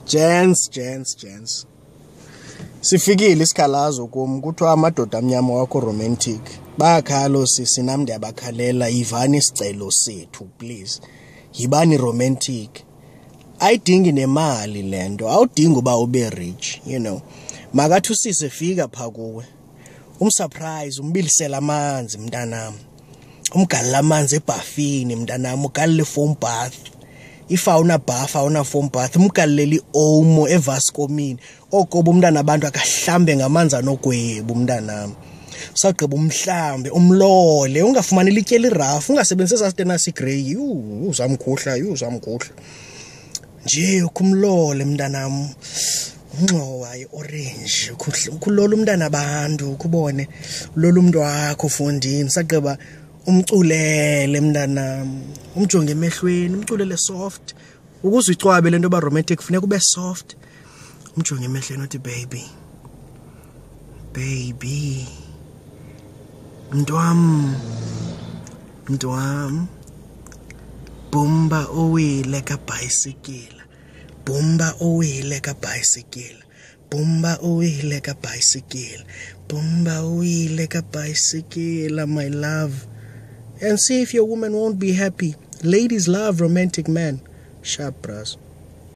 Gents. Sifikile isikhalazo kum kuthiwa amadoda amnyama wakho romantic. Bayakhalo sinam ndiyabakhalela yivani isicelo sethu please. Yibani romantic. Ayidingi nemali lento. Awudingi uba ube rich, you know. Makathi usise fika pha kuwe. Umsurprise umbilisela amanzi mntanam. Umgalela amanzi ebhafini mntanam, ugalele foam bath. If awuna bath awuna foam bath umgaleli omo evaskomini okoba umntana abantu akahlambe ngamanzi anogwebu umntanam. Usagqiba umhlambe umlole ungafumani litye lirafu ungasebenzisa sasitena sigrey uzamkhuhla nje ukumlole mntanam unxowa iorange ukulola umntana abantu ukubone ulola umuntu wakho ufundini sagqiba umculele mntanam umjonge emehlweni umculele soft ukuze icwabe lento ba romantic kufuneka ube soft umjonge emehlweni uthi baby mntwam bomba owile ka bicycle bomba owile ka bicycle bomba owile ka bicycle bomba owile ka bicycle my love. And see if your woman won't be happy. Ladies love romantic men. Sharp, bros.